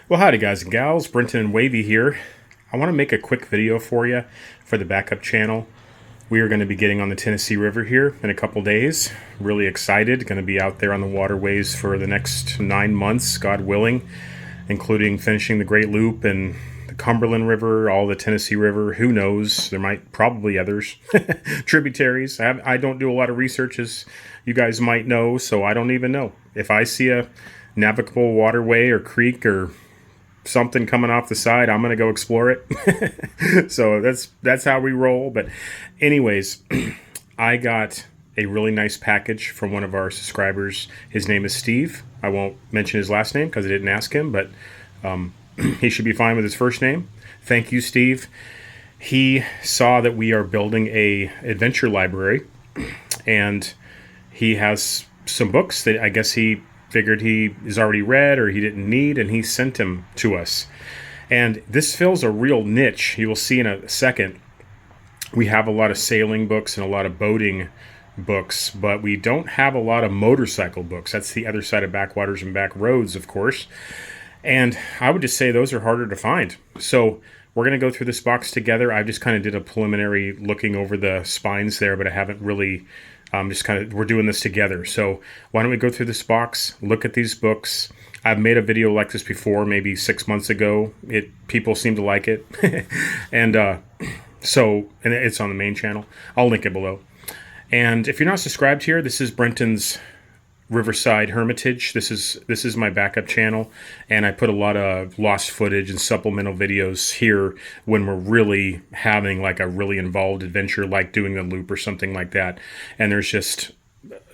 Well, howdy guys and gals, Brenton and Wavy here. I want to make a quick video for you for the backup channel. We are going to be getting on the Tennessee River here in a couple days. Really excited, going to be out there on the waterways for the next 9 months, God willing, including finishing the Great Loop and the Cumberland River, all the Tennessee River, who knows, there might probably others, tributaries. I don't do a lot of research, as you guys might know, so I don't even know. If I see a navigable waterway or creek or something coming off the side, I'm gonna go explore it. So that's how we roll. But anyways, I got a really nice package from one of our subscribers. His name is Steve. I won't mention his last name because I didn't ask him, but he should be fine with his first name. Thank you, Steve. He saw that we are building a adventure library, and he has some books that I guess he figured he is already read or he didn't need, and he sent them to us. And this fills a real niche. You will see in a second. We have a lot of sailing books and a lot of boating books, but we don't have a lot of motorcycle books. That's the other side of backwaters and back roads, of course. And I would just say those are harder to find. So we're going to go through this box together. I just kind of did a preliminary looking over the spines there, but I haven't really we're doing this together. So why don't we go through this box, look at these books. I've made a video like this before, maybe 6 months ago. People seem to like it. And it's on the main channel. I'll link it below. And if you're not subscribed here, this is Brenton's Riverside Hermitage. This is my backup channel, and I put a lot of lost footage and supplemental videos here when we're really having like a really involved adventure, like doing the loop or something like that. And there's just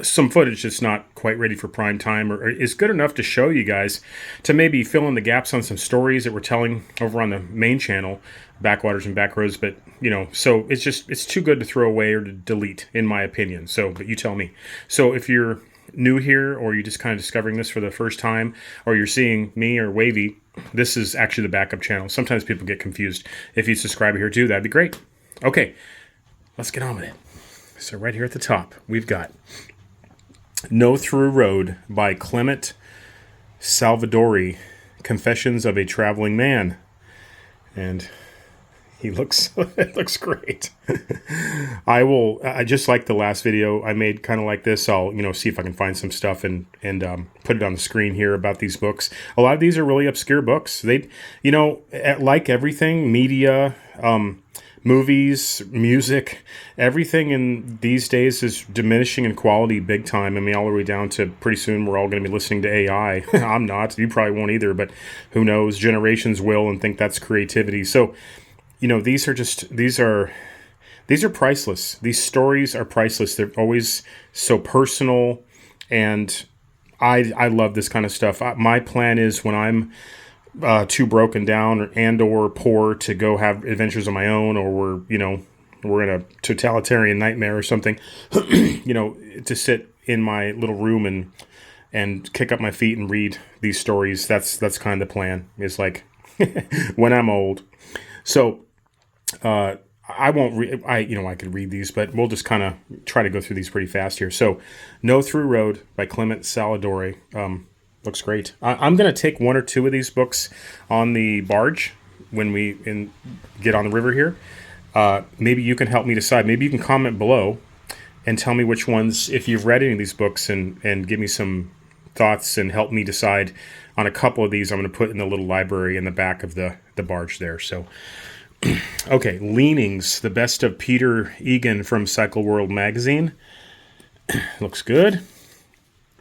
some footage that's not quite ready for prime time, or is good enough to show you guys, to maybe fill in the gaps on some stories that we're telling over on the main channel, Backwaters and Backroads. But so it's too good to throw away or to delete, in my opinion. So, but you tell me. So if you're new here, or you're just kind of discovering this for the first time, or you're seeing me or Wavy, this is actually the backup channel. Sometimes people get confused. If you subscribe here too, that'd be great. Okay, let's get on with it. So right here at the top, we've got No Through Road by Clement Salvadori, Confessions of a Traveling Man. And it looks great. I just like the last video I made, kind of like this. I'll see if I can find some stuff and put it on the screen here about these books. A lot of these are really obscure books. They, like everything, media, movies, music, everything in these days is diminishing in quality big time. I mean, all the way down to pretty soon we're all going to be listening to AI. I'm not. You probably won't either, but who knows? Generations will and think that's creativity. So, these are priceless. These stories are priceless. They're always so personal, and I love this kind of stuff. My plan is, when I'm too broken down or poor to go have adventures on my own, or we're in a totalitarian nightmare or something, to sit in my little room and kick up my feet and read these stories. That's kind of the plan, is like when I'm old. So I won't I could read these, but we'll just kind of try to go through these pretty fast here. So No Through Road by Clement Salvadori. Looks great. I'm going to take one or two of these books on the barge when we get on the river here. Maybe you can help me decide. Maybe you can comment below and tell me which ones, if you've read any of these books, and give me some thoughts and help me decide on a couple of these. I'm going to put in the little library in the back of the barge there. So, okay, Leanings, the best of Peter Egan from Cycle World magazine. Looks good.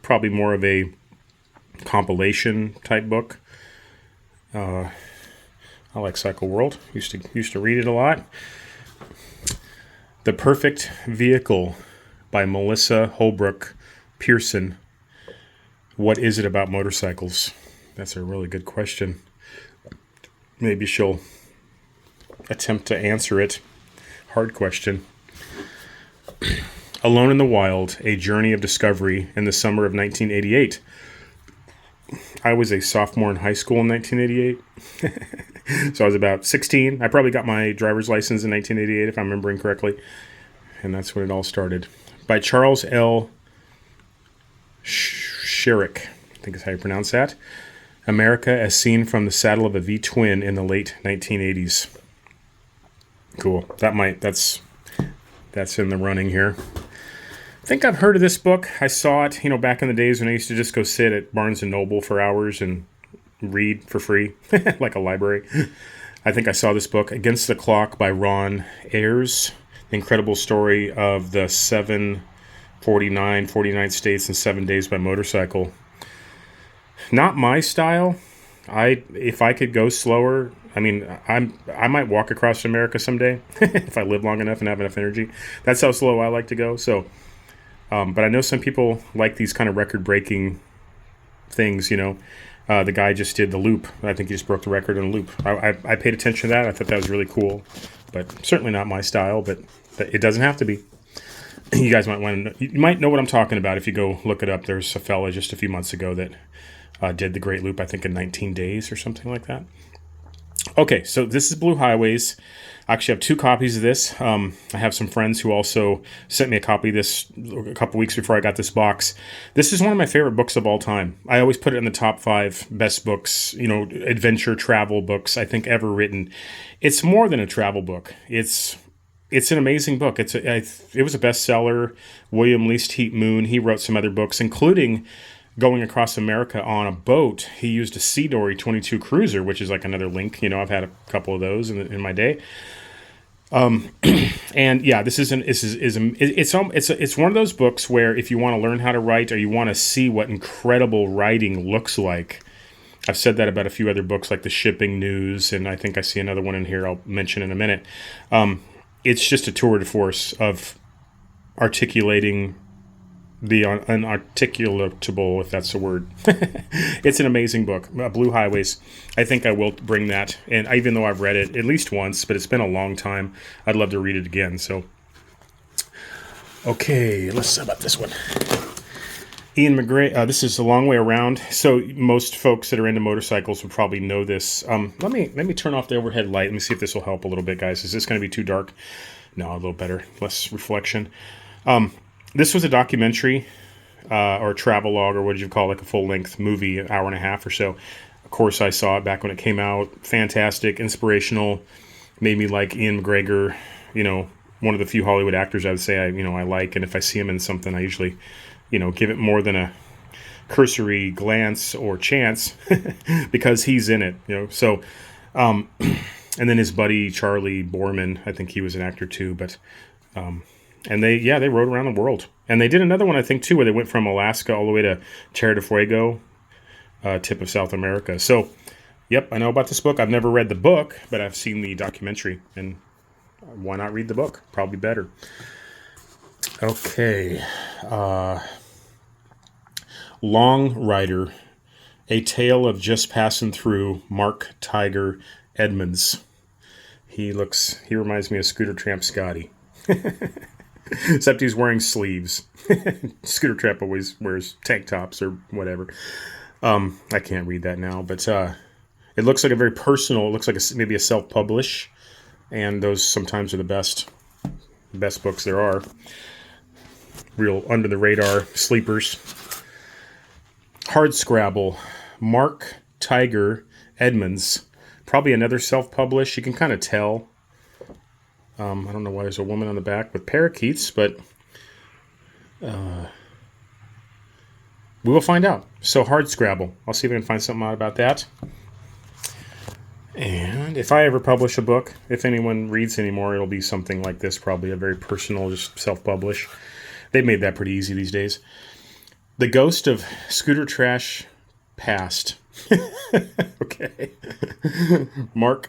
Probably more of a compilation type book. I like Cycle World. Used to read it a lot. The Perfect Vehicle by Melissa Holbrook Pearson. What is it about motorcycles? That's a really good question. Maybe she'll attempt to answer it. Hard question. Alone in the Wild, A Journey of Discovery in the Summer of 1988. I was a sophomore in high school in 1988. So I was about 16. I probably got my driver's license in 1988, if I'm remembering correctly. And that's when it all started. By Charles L. Sherrick, I think is how you pronounce that. America as seen from the saddle of a V-twin in the late 1980s. Cool. That's in the running here. I think I've heard of this book. I saw it, back in the days when I used to just go sit at Barnes & Noble for hours and read for free, like a library. I think I saw this book, Against the Clock by Ron Ayers. The incredible story of the 49 states in 7 days by motorcycle. Not my style. If I could go slower, I might walk across America someday if I live long enough and have enough energy. That's how slow I like to go. So, but I know some people like these kind of record-breaking things. The guy just did the loop. I think he just broke the record in a loop. I paid attention to that. I thought that was really cool, but certainly not my style. But it doesn't have to be. You guys might want to. You might know what I'm talking about if you go look it up. There's a fella just a few months ago that did the Great Loop, I think in 19 days or something like that. Okay, so this is Blue Highways. I actually have 2 copies of this. I have some friends who also sent me a copy of this a couple weeks before I got this box. This is one of my favorite books of all time. I always put it in the top 5 best books, adventure travel books I think ever written. It's more than a travel book. It's an amazing book. It was a bestseller. William Least Heat Moon, he wrote some other books, including going across America on a boat. He used a Sea Dory 22 cruiser, which is like another link. I've had a couple of those in my day. And yeah, it's one of those books where if you want to learn how to write or you want to see what incredible writing looks like. I've said that about a few other books like the Shipping News, and I think I see another one in here I'll mention in a minute. It's just a tour de force of articulating the unarticulatable, if that's a word. It's an amazing book, Blue Highways. I think I will bring that, and even though I've read it at least once, but it's been a long time, I'd love to read it again. So, okay, let's see about this one. Ian McGray, this is A Long Way Around. So most folks that are into motorcycles would probably know this. Let me turn off the overhead light. Let me see if this will help a little bit, guys. Is this going to be too dark? No, a little better, less reflection. This was a documentary or a travelogue, or what did you call it, like a full-length movie, an hour and a half or so. Of course, I saw it back when it came out. Fantastic, inspirational, made me like Ian McGregor, one of the few Hollywood actors I would say I like. And if I see him in something, I usually, give it more than a cursory glance or chance because he's in it, So, and then his buddy Charlie Borman, I think he was an actor too, but... and they rode around the world. And they did another one, I think, too, where they went from Alaska all the way to Tierra del Fuego, tip of South America. So, yep, I know about this book. I've never read the book, but I've seen the documentary. And why not read the book? Probably better. Okay. Long Rider, A Tale of Just Passing Through, Mark Tiger Edmonds. He reminds me of Scooter Tramp Scotty. Except he's wearing sleeves. Scooter Tramp always wears tank tops or whatever. I can't read that now, but it looks like a very personal. It looks like maybe a self-publish, and those sometimes are the best books there are. Real under the radar sleepers. Hardscrabble, Mark Tiger Edmonds. Probably another self-publish. You can kind of tell. I don't know why there's a woman on the back with parakeets, but we will find out. So Hardscrabble. I'll see if I can find something out about that. And if I ever publish a book, if anyone reads anymore, it'll be something like this, probably a very personal, just self-publish. They've made that pretty easy these days. The Ghost of Scooter Trash Past. Okay. Mark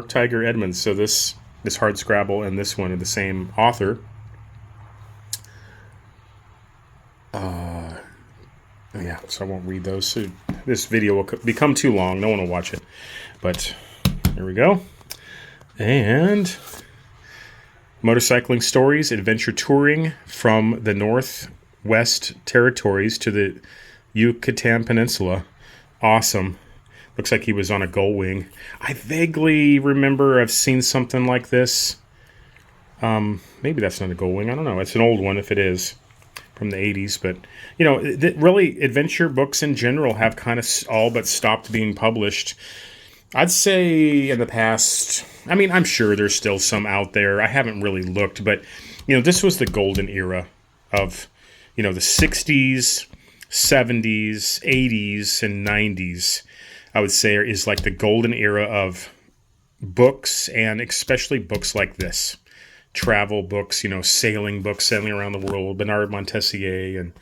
Tiger Edmonds. So this Hardscrabble and this one are the same author. Yeah, so I won't read those. So this video will become too long. No one will watch it. But here we go. And motorcycling stories, adventure touring from the Northwest Territories to the Yucatan Peninsula. Awesome. Looks like he was on a gull wing. I vaguely remember I've seen something like this. Maybe that's not a gull wing. I don't know. It's an old one if it is. from the 80s. But, really, adventure books in general have kind of all but stopped being published. I'd say in the past, I mean, I'm sure there's still some out there. I haven't really looked, but, this was the golden era of, the 60s, 70s, 80s, and 90s, I would say, is like the golden era of books, and especially books like this. Travel books, sailing books, sailing around the world, Bernard Montpensier, and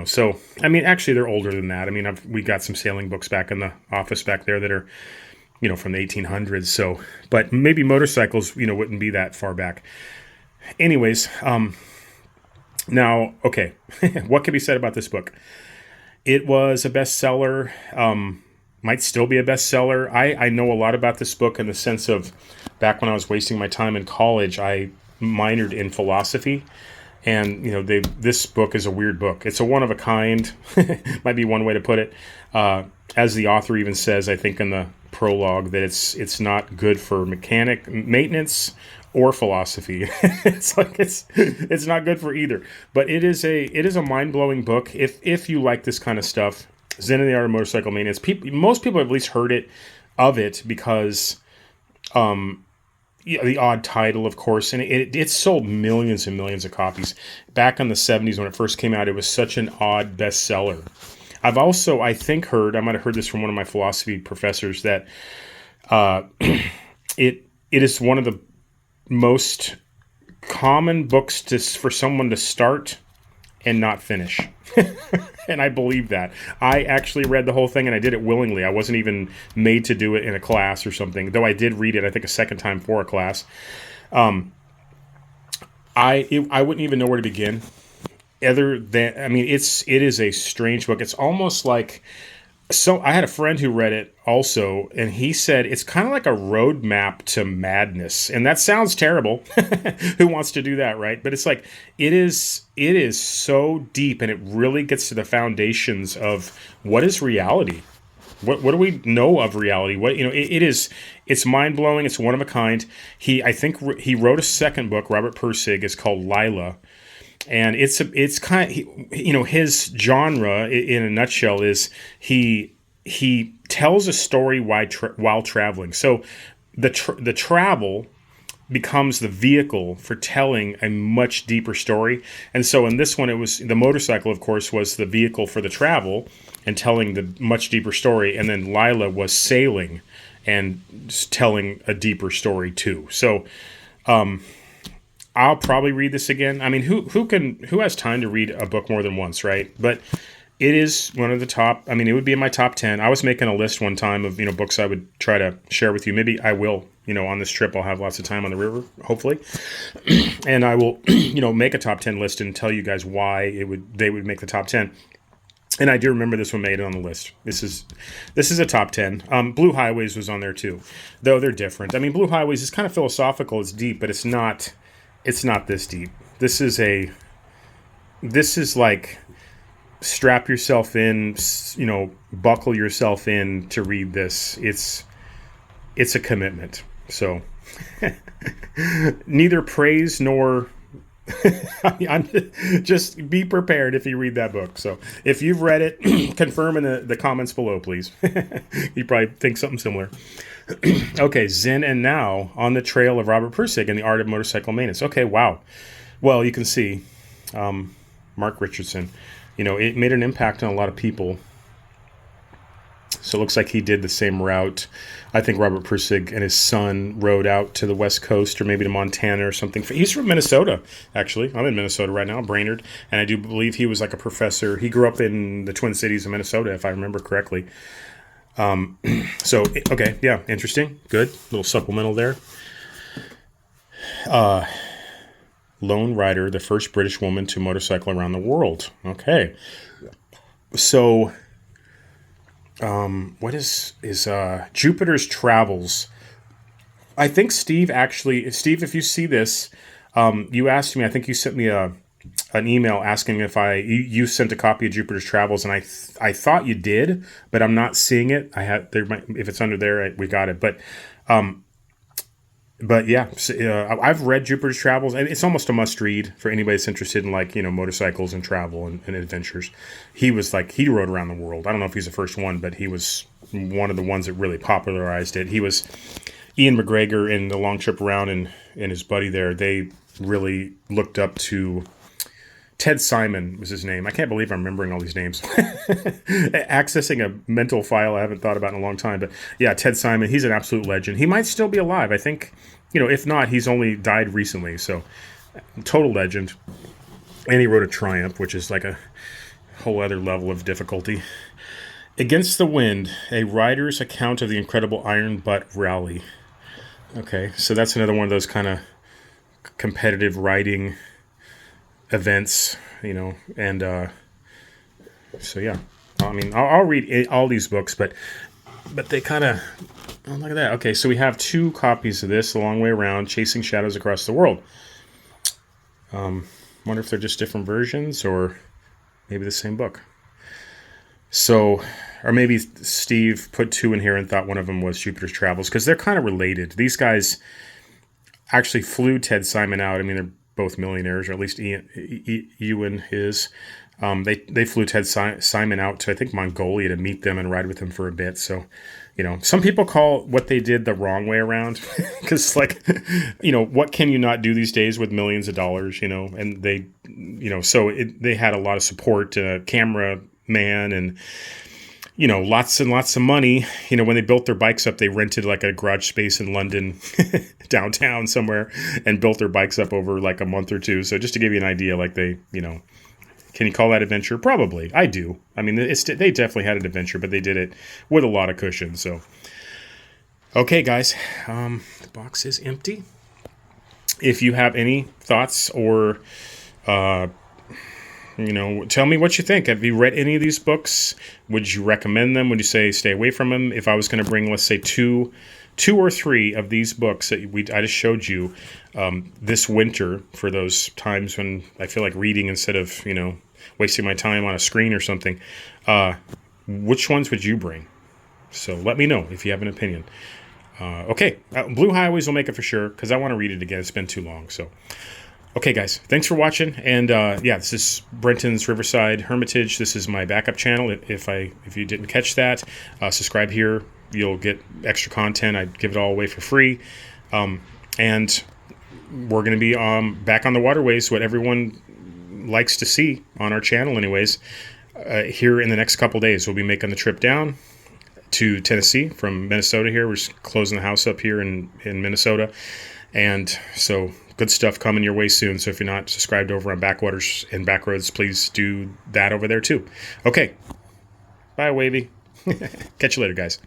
so, I mean, actually, they're older than that. I mean, we got some sailing books back in the office back there that are, from the 1800s. So, but maybe motorcycles, wouldn't be that far back. Anyways, now, okay, what can be said about this book? It was a bestseller, might still be a bestseller. I know a lot about this book in the sense of back when I was wasting my time in college, I minored in philosophy. And, this book is a weird book. It's a one of a kind, might be one way to put it. As the author even says, I think in the prologue, that it's not good for maintenance or philosophy. it's not good for either. But it is a mind-blowing book. If you like this kind of stuff, Zen and the Art of Motorcycle Maintenance. Most people have at least heard of it because the odd title, of course, and it sold millions and millions of copies. Back in the 70s when it first came out, it was such an odd bestseller. I've also, I think, I might have heard this from one of my philosophy professors, that it is one of the most common books for someone to start and not finish. And I believe that. I actually read the whole thing, and I did it willingly. I wasn't even made to do it in a class or something, though I did read it, I think, a second time for a class. I wouldn't even know where to begin. Other than, I mean, it is a strange book. It's almost like, so I had a friend who read it also, and he said it's kind of like a roadmap to madness. And that sounds terrible. Who wants to do that, right? But it's like, it is so deep, and it really gets to the foundations of what is reality. What do we know of reality? It's mind-blowing. It's one of a kind. I think he wrote a second book, Robert Pirsig, is called Lila. And it's kind of, his genre in a nutshell is he tells a story while traveling. So the travel becomes the vehicle for telling a much deeper story. And so in this one, it was the motorcycle, of course, was the vehicle for the travel and telling the much deeper story. And then Lila was sailing and telling a deeper story too. So, I'll probably read this again. I mean, who has time to read a book more than once, right? But it is one of the top. I mean, it would be in my top 10. I was making a list one time of books I would try to share with you. Maybe I will. On this trip, I'll have lots of time on the river, hopefully, and I will make a top 10 list and tell you guys why they would make the top 10. And I do remember this one made it on the list. This is a top 10. Blue Highways was on there too, though they're different. I mean, Blue Highways is kind of philosophical. It's deep, but it's not. It's not this deep. This is like strap yourself in, buckle yourself in to read this. It's a commitment. So neither praise nor just be prepared if you read that book. So if you've read it, confirm in the comments below, please. You probably think something similar. Okay, Zen and Now on the Trail of Robert Pirsig and the Art of Motorcycle Maintenance. Okay, wow. Well, you can see Mark Richardson. It made an impact on a lot of people. So it looks like he did the same route. I think Robert Pirsig and his son rode out to the West Coast or maybe to Montana or something. He's from Minnesota, actually. I'm in Minnesota right now, Brainerd. And I do believe he was like a professor. He grew up in the Twin Cities of Minnesota, if I remember correctly. So, okay, yeah, interesting. Good. Little supplemental there. Lone Rider, the first British woman to motorcycle around the world. Okay. So, what is Jupiter's Travels? I think Steve, if you see this, you asked me, I think you sent me an email asking if you sent a copy of Jupiter's Travels, and I thought you did, but I'm not seeing it. If it's under there, we got it. But But yeah, I've read Jupiter's Travels, and it's almost a must read for anybody that's interested in, like, motorcycles and travel and adventures. He was like, he rode around the world. I don't know if he's the first one, but he was one of the ones that really popularized it. He was Ian McGregor in the long trip around, and his buddy there. They really looked up to Ted Simon was his name. I can't believe I'm remembering all these names. Accessing a mental file I haven't thought about in a long time. But yeah, Ted Simon, he's an absolute legend. He might still be alive. I think, if not, he's only died recently. So total legend. And he wrote a Triumph, which is like a whole other level of difficulty. Against the Wind, a rider's account of the incredible Iron Butt Rally. Okay, so that's another one of those kind of competitive riding events, and so yeah. I mean, I'll read all these books, but they kind of, oh, look at that. Okay, so we have 2 copies of this, A Long Way Around, Chasing Shadows Across the World. Wonder if they're just different versions or maybe the same book. So, or maybe Steve put 2 in here and thought one of them was Jupiter's Travels, because they're kind of related. These guys actually flew Ted Simon out. I mean, they're both millionaires, or at least Ewan is. They flew Ted Simon out to, I think, Mongolia to meet them and ride with them for a bit. So, some people call what they did the wrong way around, because, like, what can you not do these days with millions of dollars, and they, so they had a lot of support, cameraman, and lots and lots of money. When they built their bikes up, they rented like a garage space in London, downtown somewhere, and built their bikes up over like a month or 2. So just to give you an idea, like they, can you call that adventure? Probably. I do. I mean, they definitely had an adventure, but they did it with a lot of cushion. So, okay, guys, the box is empty. If you have any thoughts or, tell me what you think. Have you read any of these books? Would you recommend them? Would you say stay away from them? If I was going to bring, let's say, two or three of these books that I just showed you this winter, for those times when I feel like reading instead of, wasting my time on a screen or something, which ones would you bring? So let me know if you have an opinion. Okay, Blue Highways will make it for sure, because I want to read it again. It's been too long, so... Okay, guys, thanks for watching, and yeah, this is Brenton's Riverside Hermitage. This is my backup channel. If you didn't catch that, subscribe here. You'll get extra content. I give it all away for free, and we're going to be back on the waterways, what everyone likes to see on our channel anyways. Here in the next couple days, we'll be making the trip down to Tennessee from Minnesota here. We're just closing the house up here in Minnesota, and so... good stuff coming your way soon. So if you're not subscribed over on Backwaters and Backroads, please do that over there too. Okay. Bye, Wavy. Catch you later, guys.